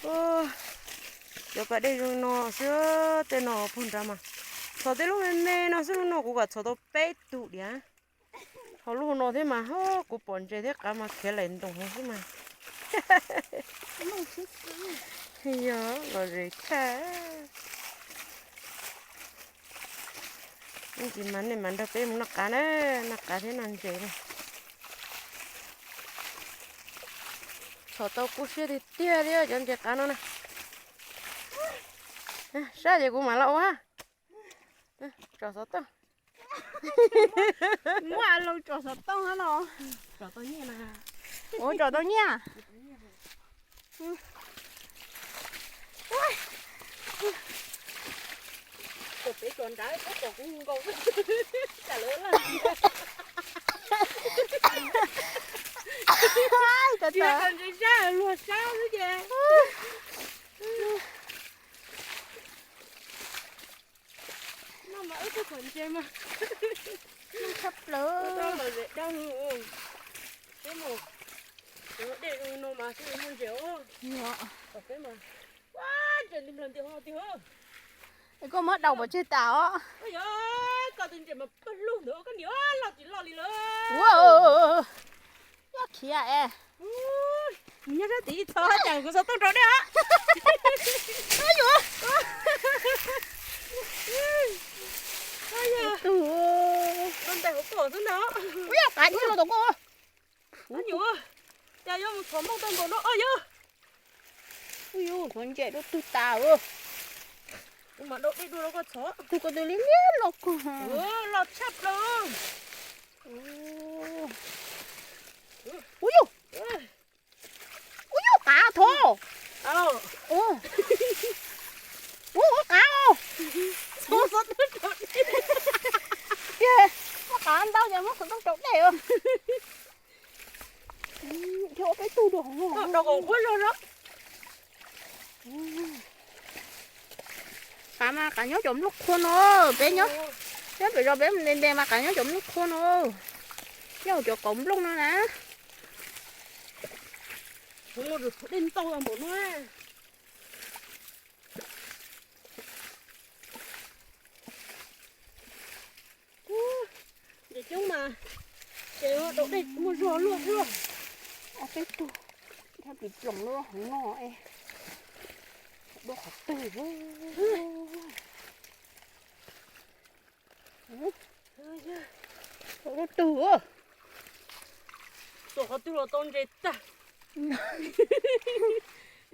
ô giờ cái đây rồi nó sữa tên nó phun ra mà cho tới lúc này nó sữa nó cũng cả cho nó bé tụ đi á họ lúc nó thế mà hô cũng bận chơi thế cả mà kia lên đồng hồ mà giờ rồi rồi cả cái gì mà này mà đâu bé nó cả đấy nó cả thế nào chơi này cho tao cú xe thì tia đi cho chơi cả nó này sao vậy cũng mà lâu ha cho sao tao mua lâu trò sập tông hả nó cho tao nhé nè ủa trò tao nha chụp cái con trái có còn cũng con trả lớn là ai chưa cần cái ra luôn sao nữa kìa nó mà ướt cái phần trên mà sắp lửa tao là để đau luôn cái một để nó mà sẽ muốn chịu cái mà quá trời tìm lần tiêu có mất đầu vào chơi tàu á ôi giời có tin chuyện mà bắt luôn nữa cái nữa lo chỉ lo đi lên wow nhắc kia e nhớ ra tí thôi chẳng có sao tốt rồi đấy á ai vậy con tay hộp cổ xuống đó ui cả như là tụi cô nó nhiều cha vô một thốn bông tôm cổ nó ơi dơ ui dồi con trẻ đó tụi tàu ơ nhưng mà độ đi đua nó có chó tụi cô tụi liên liên lọc cô lọt chắp luôn ui dồi cá thô ủa cá ô số số tốt rồi kìa nó cá ăn đâu vậy nó không trộn này ơ chỗ cái tu đồ đâu còn quên luôn đó cá mà cá nhớ trộm lúc khôn ơ bé nhớ bé bị rồi bé mình lên đây mà cá nhớ trộm lúc khôn ơ nhớ chỗ cổng luôn nữa nè không được đến to là một nữa để chúng mà để đổ đây mua giò luôn cái tu它比种了很好哎，都好对nó từ á, tổ họ từ là con rết ta,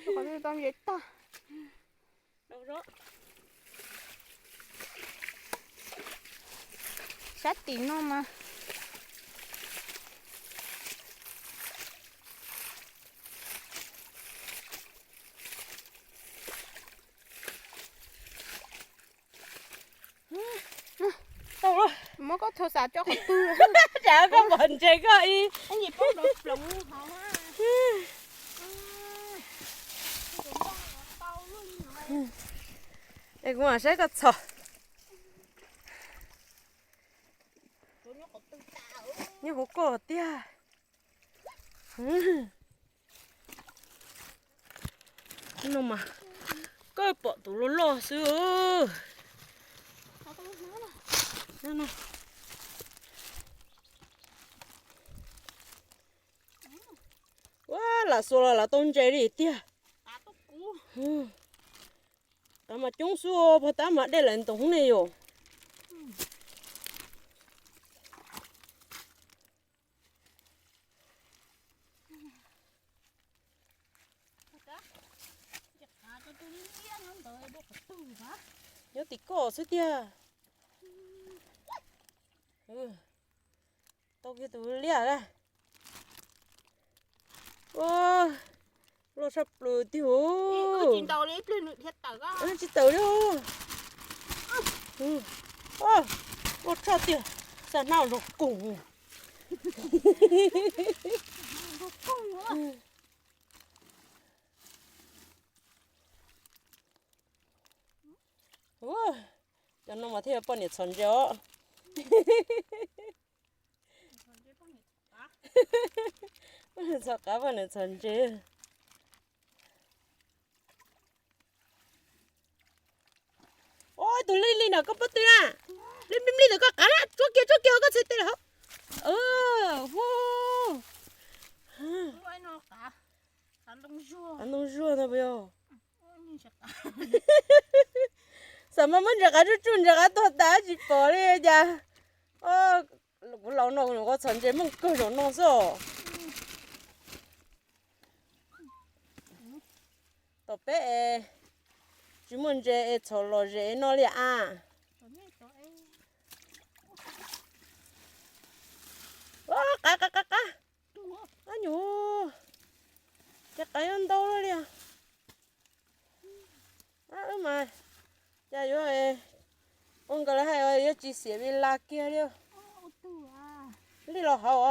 còn cái con gì ta, đâu đó, sát tí nó mà, đâu đó, mới có thô xả cho họ tư, chả có bẩn chơi coi, anh gì bốc đột lủng họ ha. đây cũng là sẽ có sọ, như hố cổ tia, nó mà cái bộ tủ lo xưa, nó quá là xô là tôn chơi đi tia, ta mà chúng xua phải ta mà để lên tụng này rồi. Nhớ tí cỏ xíu tia. Tao kia tụi lia ra. Ô, lo sắp rồi tiêu. Chín tàu đấy lên hết tàu á. Chỉ tàu đi ô. Ô, lo cho tia. Sao nào nó cùng. Nó cùng á. Cho nó mà theo bọn nhiệt xuân cho. Sao cá bọn nhiệt xuân chứ. ôi tụi Linh nào có bắt tôi à Linh được có cả chỗ kia có chơi tên hả vô Ôi nó cả ăn đông rùa ăn đông rùa nào bây giờ sao mà mình ra cái chút ra cái tôi đã chỉ bỏ đi cha lâu nó có sản chế mình cơ rồi nó sao tao bé chỉ muốn chế cho lo chế nó liền à cá anh nhủ chắc cái ăn đâu rồi liền mà cha vô ông cái này hay chỉ xếp bên lá kia đi đi lo hậu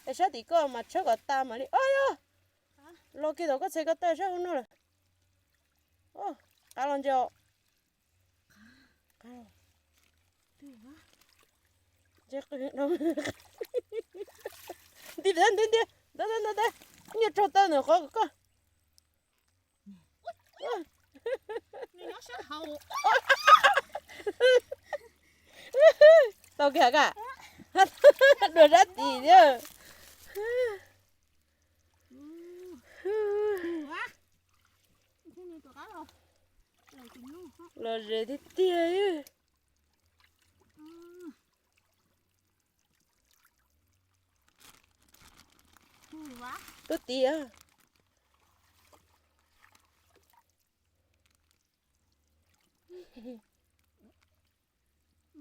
à sao thì có mà chắc có ta mà đi ơi lo kia đâu có xe có tay sao không nữa cá lon chưa cá chắc cái đâu đi đây như cho ta nữa có nó sẽ hậu tao kìa cả đuổi ra tí chứ là rể thì tia ấy tôi tia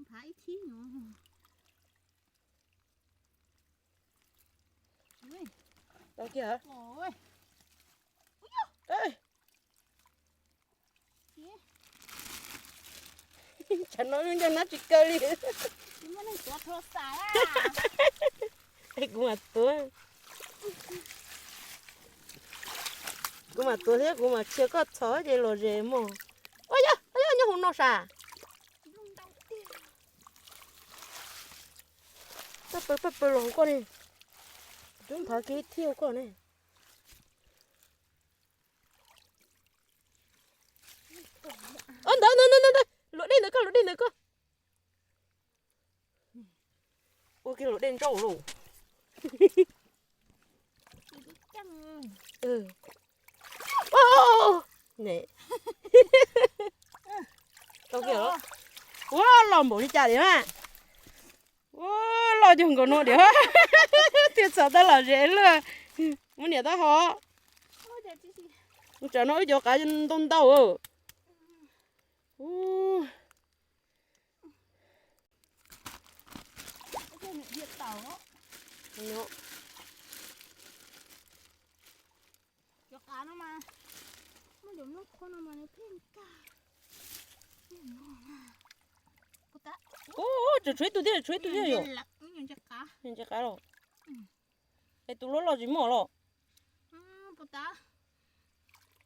phải thí nữa tao kìa hả ôi ê chẳng nói cho nó chỉ cơ đi nó này quá thô xài à cũng mà tôi thế cũng mà chưa có thở gì rồi gì mà ôi da nhá không nó sao bắp lồng con này chúng phải cái thiêu con này đây lụa đen nữa cơ ôi cái lụa đen trâu rồi nè tao kìa đó wow lòng bổ đi chả đấy mà wow lo chừng còn nó đấy thiệt sợ ta là dễ luôn muốn nhảy ta họ chả nói cho cả chân tông tàu ừ nó cho cá nó mà dùng nước con nó mà nó thêm cá chuối tôi đi rồi nhìn cho cá nhìn cho cá rồi cái tôi lo gì mỏ rồi bố ta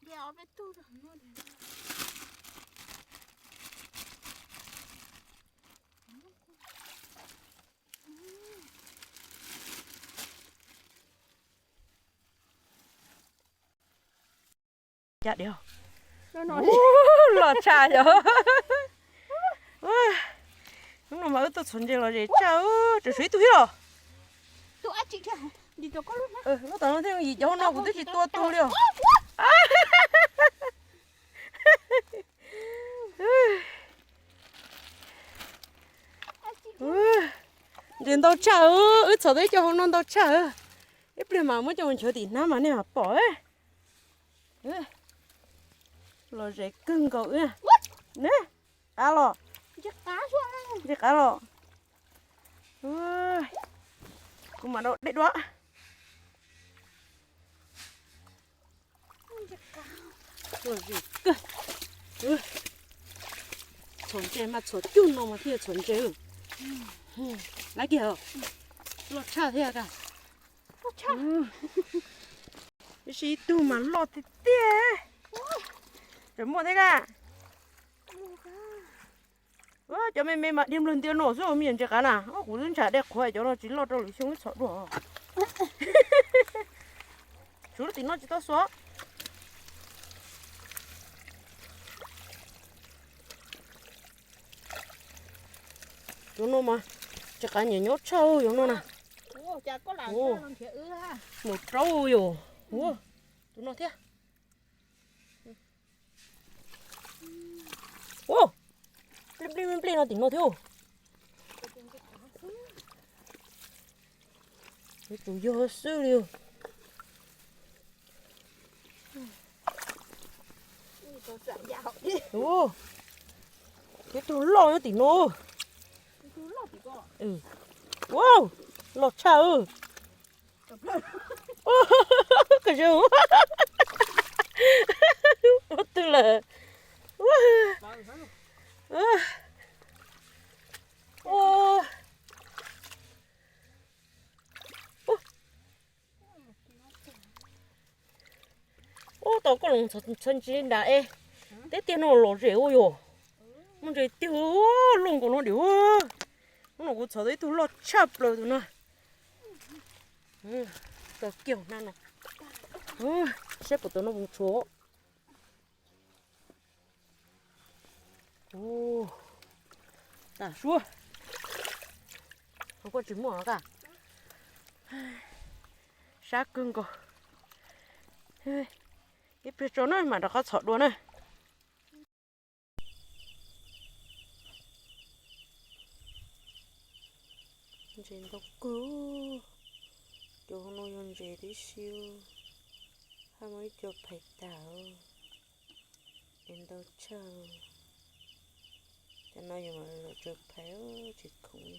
đeo với tôi rồi nó dạ điều nó nói lọt trà rồi nó mà tôi chuẩn bị là gì cháu chỉ suy tôi rồi tôi ăn chị chứ đi cho có lúc nó tao nói thêm gì cho nó cũng chỉ tua liều đến đâu chả chờ đấy cho nó đâu chả ít bữa mà mới cho mình chờ thì nó mà nè bỏ ấy rồi dễ cưng cậu nè alo chắc cá xuống chắc cá rồi cũng mà đâu đấy đó rồi gì cơ chuẩn chế mà chuẩn chung nó mà thì chuẩn chế lấy kìa lọt cha thế à cả lọt cha cái gì tu mà lọt thì tê rồi mua thế cả cho mày mà đem lên tiêu nổ rồi miền chơi cá nào cũng dân trả đẹp khỏe cho nó chỉ lọt đâu xuống sợ đùa xuống thì nó chỉ tao xóa chỗ nó mà chắc cả nhiều nhốt trâu giống nó nè Ủa, chả có làm Ồ. sao làm thiệt ư ha. một trâu rồi ủa tụi nó thế ủa plim plim plim nó tỉnh nó thiếu cái chủ yếu sư liu Tôi sợ dạo đi. ủa cái tụi lo nó tỉnh nó Chú lọt thì có. ừ wow lọt cha ư cái gì mất tư là ô ô tao có lòng chân chín đã ê tết tiền nó lọt rễ ôi yo nó rễ tiêu lông của nó điếu nó cũng chờ đấy tụi lọt chập rồi tụi nó tao kiểu nào nè xếp của tụi nó vùng chúa ô đã xua không có trứng mỏ cả sát cưng cô cái phía chỗ này mà nó có sọt luôn này trên đâu cứu chỗ nó yon dễ đi siêu hai mấy chỗ phải tạo em đâu chờ cho nó nhưng mà chỗ phải chỉ không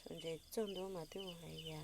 còn dễ trong đó mà tôi hay già